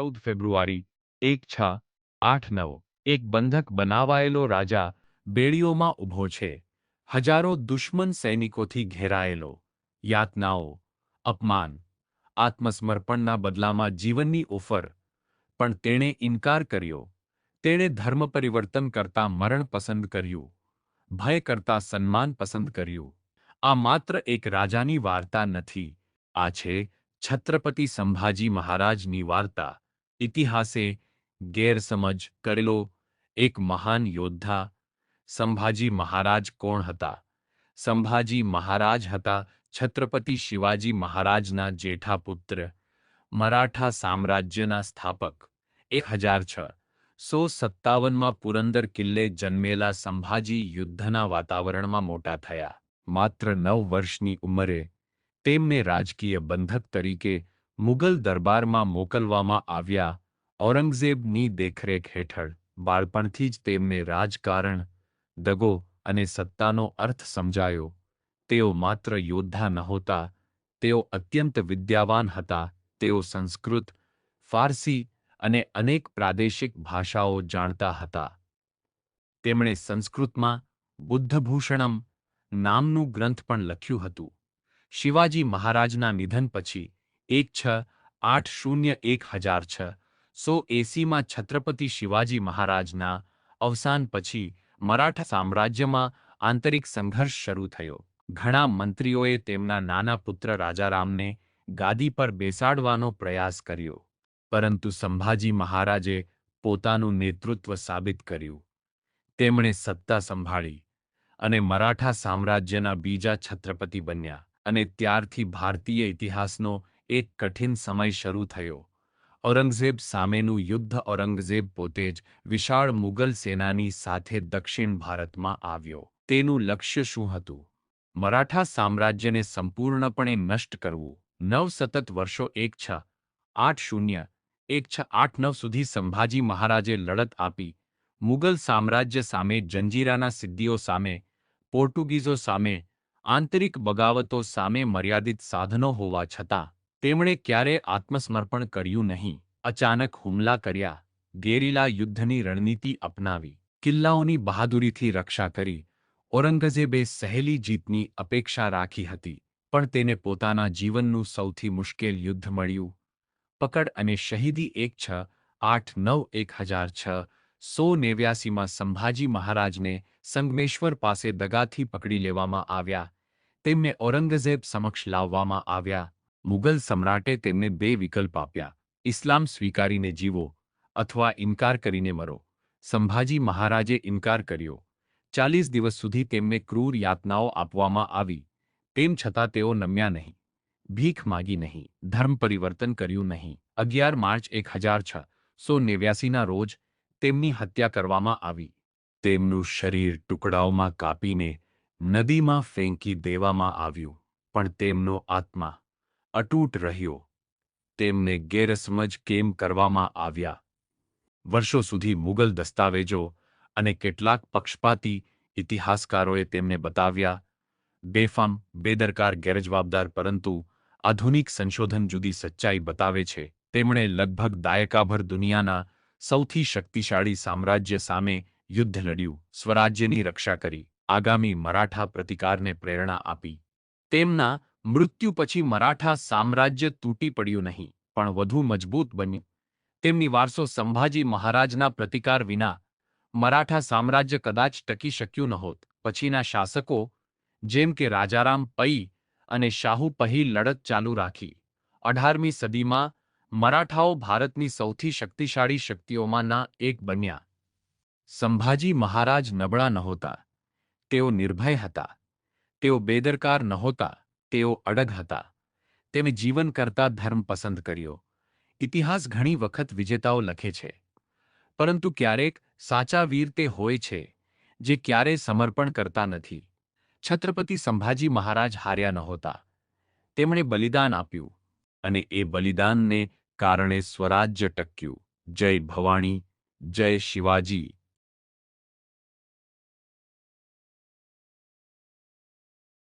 14 ફેબ્રુઆરી 1689 એક બંધક બનાવાયેલો રાજા બેડીઓમાં ઊભો છે, હજારો દુશ્મન સૈનિકોથી ઘેરાયેલો, યાતનાઓ, અપમાન, આત્મસમર્પણના બદલામાં જીવનની ઓફર, પણ તેણે ઇનકાર કર્યો. તેણે ધર્મ પરિવર્તન કરતાં મરણ પસંદ કર્યું, ભય કરતાં સન્માન પસંદ કર્યું. આ માત્ર એક રાજાની વાર્તા નથી, આ છે છત્રપતિ સંભાજી મહારાજની વાર્તા. ઇતિહાસે ગેરસમજ કરેલો એક મહાન યોદ્ધા. સંભાજી મહારાજ કોણ હતા? સંભાજી મહારાજ હતા છત્રપતિ શિવાજી મહારાજના જેઠા પુત્ર, મરાઠા સામ્રાજ્યના સ્થાપક. 1657માં પુરંદર કિલ્લે જન્મેલા સંભાજી યુદ્ધના વાતાવરણમાં મોટા થયા. માત્ર 9 વર્ષની ઉંમરે તેમને રાજકીય બંધક તરીકે મુગલ દરબારમાં મોકલવામાં આવ્યા. ઔરંગઝેબની દેખરેખ હેઠળ બાળપણથી જ તેમને રાજકારણ, દગો અને સત્તાનો અર્થ સમજાયો. તેઓ માત્ર યોદ્ધા નહોતા, તેઓ અત્યંત વિદ્યાવાન હતા. તેઓ સંસ્કૃત, ફારસી અને અનેક પ્રાદેશિક ભાષાઓ જાણતા હતા. તેમણે સંસ્કૃતમાં બુદ્ધભૂષણમ નામનું ગ્રંથ પણ લખ્યું હતું. શિવાજી મહારાજના નિધન પછી 1680-1680માં છત્રપતિ શિવાજી મહારાજના અવસાન પછી મરાઠા સામ્રાજ્યમાં આંતરિક સંઘર્ષ શરૂ થયો. ઘણા મંત્રીઓએ તેમના નાના પુત્ર રાજારામને ગાદી પર બેસાડવાનો પ્રયાસ કર્યો, પરંતુ સંભાજી મહારાજે પોતાનું નેતૃત્વ સાબિત કર્યું. તેમણે સત્તા સંભાળી અને મરાઠા સામ્રાજ્યના બીજા છત્રપતિ બન્યા. અને ત્યારથી ભારતીય ઇતિહાસનો એક કઠિન સમય શરૂ થયો. ઔરંગઝેબ સામેનું યુદ્ધ. ઔરંગઝેબ પોતે જ વિશાળ મુગલ સેનાની સાથે દક્ષિણ ભારતમાં આવ્યો. તેનું લક્ષ્ય શું હતું? મરાઠા સામ્રાજ્યને સંપૂર્ણપણે નષ્ટ કરવું. 9 સતત વર્ષો 1680-1689 સુધી સંભાજી મહારાજે લડત આપી. મુગલ સામ્રાજ્ય સામે, જંજીરાના સિદ્દીઓ સામે, પોર્ટુગીઝો સામે, આંતરિક બગાવતો સામે. મર્યાદિત સાધનો હોવા છતાં તેમણે ક્યારેય આત્મસમર્પણ કર્યું નહીં. અચાનક હુમલા કર્યા, ગેરિલા યુદ્ધની રણનીતિ અપનાવી, કિલ્લાઓની બહાદુરીથી રક્ષા કરી. ઔરંગઝેબે સહેલી જીતની અપેક્ષા રાખી હતી, પણ તેને પોતાના જીવનનું સૌથી મુશ્કેલ યુદ્ધ મળ્યું. પકડ અને શહીદી. 1689-1689માં સંભાજી મહારાજને સંગમેશ્વર પાસે દગાથી પકડી લેવામાં આવ્યા. તેમને ઔરંગઝેબ સમક્ષ લાવવામાં આવ્યા. મુગલ સમ્રાટે તેમને 2 વિકલ્પ આપ્યા: ઇસ્લામ સ્વીકારીને જીવો અથવા ઇનકાર કરીને મરો. સંભાજી મહારાજે ઇનકાર કર્યો. 40 દિવસ સુધી તેમને ક્રૂર યાતનાઓ આપવામાં આવી. તેમ છતાં તેઓ નમ્યા નહીં, ભીખ માગી નહીં, ધર્મ પરિવર્તન કર્યું નહીં. 11 માર્ચ 1689ના રોજ તેમની હત્યા કરવામાં આવી. તેમનું શરીર ટુકડાઓમાં કાપીને નદીમાં ફેંકી દેવામાં આવ્યું, પણ તેમનો આત્મા અતૂટ રહ્યો. તેમને ગેરસમજ કેમ કરવામાં આવ્યા? વર્ષો સુધી મુગલ દસ્તાવેજો અને કેટલાક પક્ષપાતી ઇતિહાસકારોએ તેમને બતાવ્યા બેફામ, બેદરકાર, ગેરજવાબદાર, પરંતુ આધુનિક સંશોધન જુદી સચ્ચાઈ બતાવે છે. તેમણે લગભગ દાયકાભર દુનિયાના સૌથી શક્તિશાળી સામ્રાજ્ય સામે યુદ્ધ લડ્યું, સ્વરાજ્યની રક્ષા કરી, આગામી મરાઠા પ્રતિકારને પ્રેરણા આપી. તેમના મૃત્યુ પછી મરાઠા સામ્રાજ્ય તૂટી પડ્યું નહીં, પણ વધુ મજબૂત બન્યું. તેમની વારસો સંભાજી મહારાજના પ્રતિકાર વિના મરાઠા સામ્રાજ્ય કદાચ ટકી શક્યું નહોત. પછીના શાસકો જેમ કે રાજારામ પઈ અને શાહુ પહી લડત ચાલુ રાખી. 18મી સદીમાં મરાઠાઓ ભારતની સૌથી શક્તિશાળી શક્તિઓમાંના એક બન્યા. સંભાજી મહારાજ નબળા નહોતા, તેઓ નિર્ભય હતા. તેઓ બેદરકાર નહોતા, તેઓ અડગ હતા. તેમણે જીવન કરતાં ધર્મ પસંદ કર્યો. ઇતિહાસ ઘણી વખત વિજેતાઓ લખે છે, પરંતુ ક્યારેક સાચા વીર તે હોય છે જે ક્યારેય સમર્પણ કરતા નથી. છત્રપતિ સંભાજી મહારાજ હાર્યા નહોતા. તેમણે બલિદાન આપ્યું, અને એ બલિદાનને કારણે સ્વરાજ્ય ટક્યું. જય ભવાની, જય શિવાજી.